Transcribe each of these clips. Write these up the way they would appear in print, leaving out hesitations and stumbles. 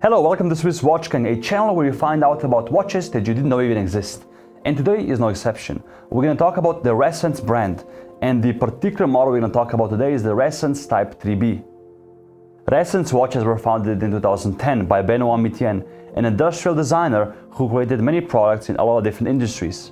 Hello, welcome to Swiss Watch Gang, a channel where you find out about watches that you didn't know even exist. And today is no exception. We're going to talk about the Ressence brand, and the particular model we're going to talk about today is the Ressence Type 3B. Ressence watches were founded in 2010 by Benoit Mitien, an industrial designer who created many products in a lot of different industries.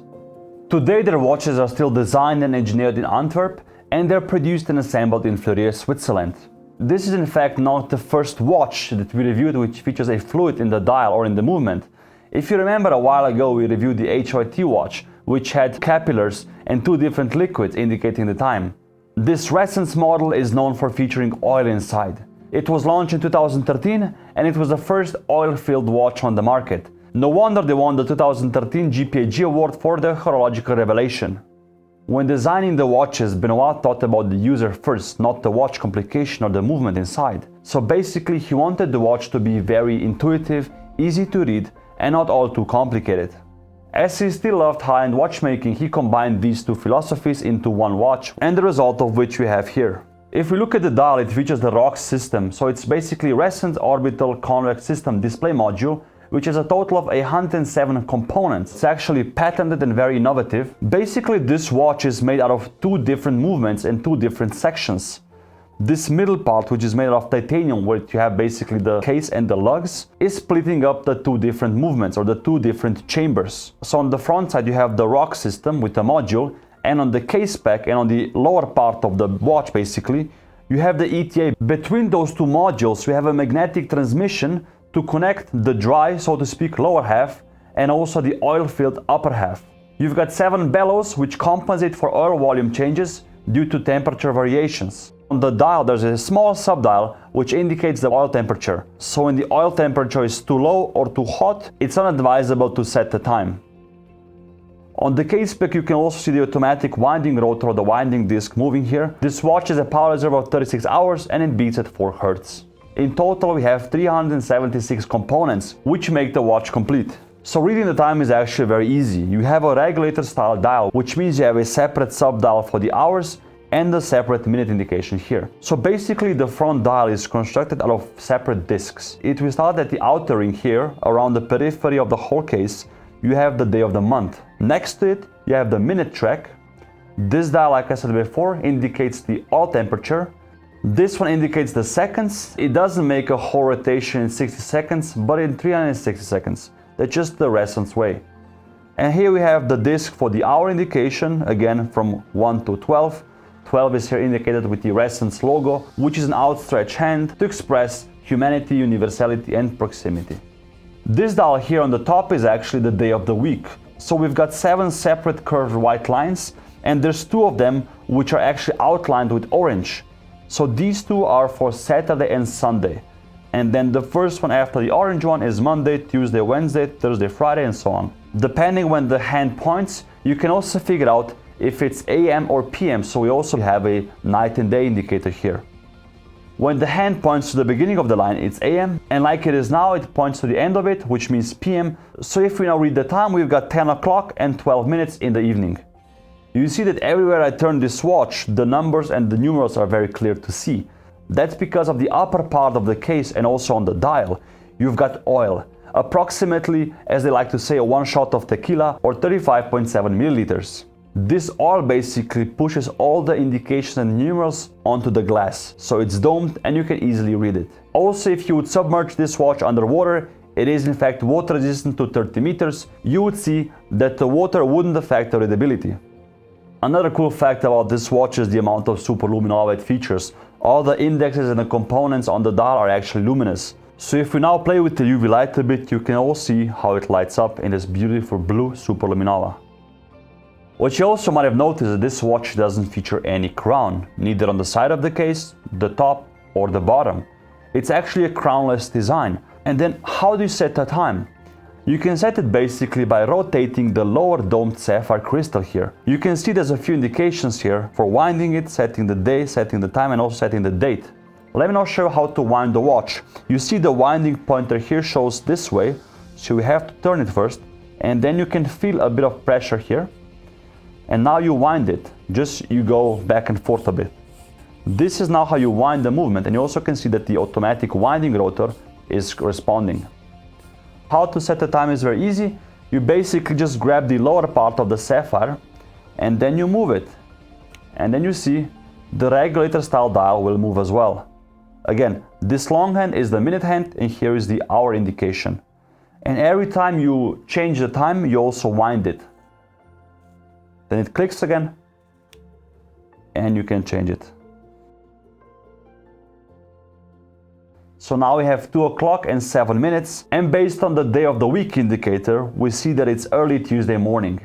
Today their watches are still designed and engineered in Antwerp, and they're produced and assembled in Fleury, Switzerland. This is in fact not the first watch that we reviewed which features a fluid in the dial or in the movement. If you remember, a while ago we reviewed the HRT watch, which had capillaries and two different liquids indicating the time. This Ressence model is known for featuring oil inside. It was launched in 2013 and it was the first oil-filled watch on the market. No wonder they won the 2013 GPAG award for their horological revelation. When designing the watches, Benoit thought about the user first, not the watch complication or the movement inside. So basically he wanted the watch to be very intuitive, easy to read, and not all too complicated. As he still loved high-end watchmaking, he combined these two philosophies into one watch, and the result of which we have here. If we look at the dial, it features the ROCS system, so it's basically Ressence Orbital Convex System display module, which has a total of 107 components. It's actually patented and very innovative. Basically, this watch is made out of two different movements and two different sections. This middle part, which is made of titanium, where you have basically the case and the lugs, is splitting up the two different movements or the two different chambers. So on the front side you have the ROCS system with the module, and on the case pack and on the lower part of the watch basically you have the ETA. Between those two modules we have a magnetic transmission to connect the dry, so to speak, lower half and also the oil-filled upper half. You've got 7 bellows which compensate for oil volume changes due to temperature variations. On the dial there's a small subdial which indicates the oil temperature. So when the oil temperature is too low or too hot, it's unadvisable to set the time. On the case pack you can also see the automatic winding rotor or the winding disc moving here. This watch has a power reserve of 36 hours and it beats at 4 Hz. In total we have 376 components which make the watch complete. So reading the time is actually very easy. You have a regulator style dial, which means you have a separate sub-dial for the hours and a separate minute indication here. So basically the front dial is constructed out of separate discs. It will start at the outer ring here, around the periphery of the whole case. You have the day of the month. Next to it you have the minute track. This dial, like I said before, indicates the oil temperature. This one indicates the seconds. It doesn't make a whole rotation in 60 seconds, but in 360 seconds. That's just the Ressence way. And here we have the disc for the hour indication, again from 1 to 12. 12 is here indicated with the Ressence logo, which is an outstretched hand to express humanity, universality and proximity. This dial here on the top is actually the day of the week. So we've got 7 separate curved white lines, and there's 2 of them which are actually outlined with orange. So these 2 are for Saturday and Sunday. And then the first one after the orange one is Monday, Tuesday, Wednesday, Thursday, Friday and so on. Depending when the hand points, you can also figure out if it's AM or PM, so we also have a night and day indicator here. When the hand points to the beginning of the line, it's AM, and like it is now, it points to the end of it, which means PM. So if we now read the time, we've got 10 o'clock and 12 minutes in the evening. You see that everywhere I turn this watch, the numbers and the numerals are very clear to see. That's because of the upper part of the case and also on the dial, you've got oil. Approximately, as they like to say, a 1 shot of tequila or 35.7 milliliters. This oil basically pushes all the indications and numerals onto the glass, so it's domed and you can easily read it. Also, if you would submerge this watch underwater, it is in fact water resistant to 30 meters, you would see that the water wouldn't affect the readability. Another cool fact about this watch is the amount of SuperLuminova it features. All the indexes and the components on the dial are actually luminous. So if we now play with the UV light a bit, you can all see how it lights up in this beautiful blue SuperLuminova. What you also might have noticed is that this watch doesn't feature any crown, neither on the side of the case, the top or the bottom. It's actually a crownless design. And then how do you set the time? You can set it basically by rotating the lower domed sapphire crystal here. You can see there's a few indications here for winding it, setting the day, setting the time and also setting the date. Let me now show you how to wind the watch. You see the winding pointer here shows this way, so you have to turn it first and then you can feel a bit of pressure here. And now you wind it, just you go back and forth a bit. This is now how you wind the movement, and you also can see that the automatic winding rotor is responding. How to set the time is very easy. You basically just grab the lower part of the sapphire and then you move it. And then you see the regulator style dial will move as well. Again, this long hand is the minute hand and here is the hour indication. And every time you change the time, you also wind it. Then it clicks again and you can change it. So now we have 2 o'clock and 7 minutes, and based on the day of the week indicator, we see that it's early Tuesday morning.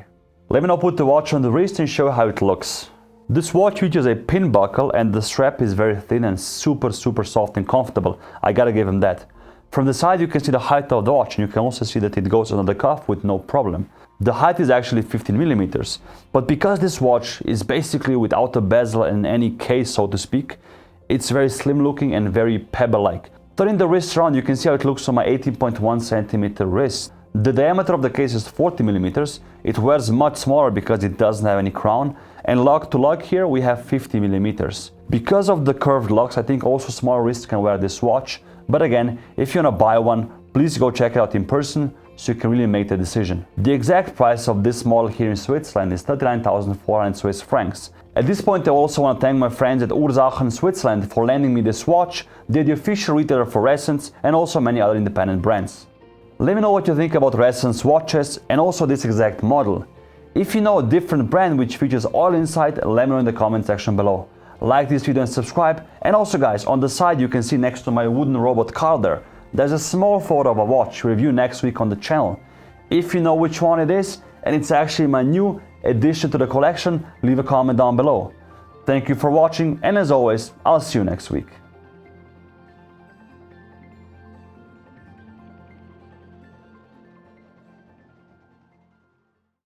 Let me now put the watch on the wrist and show you how it looks. This watch features a pin buckle and the strap is very thin and super soft and comfortable. I gotta give him that. From the side you can see the height of the watch and you can also see that it goes under the cuff with no problem. The height is actually 15 millimeters, but because this watch is basically without a bezel and any case, so to speak, it's very slim looking and very pebble-like. Turning the wrist around, you can see how it looks on my 18.1 centimeter wrist. The diameter of the case is 40 millimeters. It wears much smaller because it doesn't have any crown. And lug to lug here we have 50 millimeters. Because of the curved lugs, I think also small wrists can wear this watch. But again, if you want to buy one, please go check it out in person so you can really make the decision. The exact price of this model here in Switzerland is 39,400 Swiss francs. At this point, I also want to thank my friends at Ursachen, Switzerland for lending me this watch. They're the official retailer for Ressence and also many other independent brands. Let me know what you think about Ressence watches and also this exact model. If you know a different brand which features oil inside, let me know in the comment section below. Like this video and subscribe. And also guys, on the side you can see next to my wooden robot car there, there's a small photo of a watch review next week on the channel. If you know which one it is, and it's actually my new addition to the collection, leave a comment down below. Thank you for watching, and as always, I'll see you next week.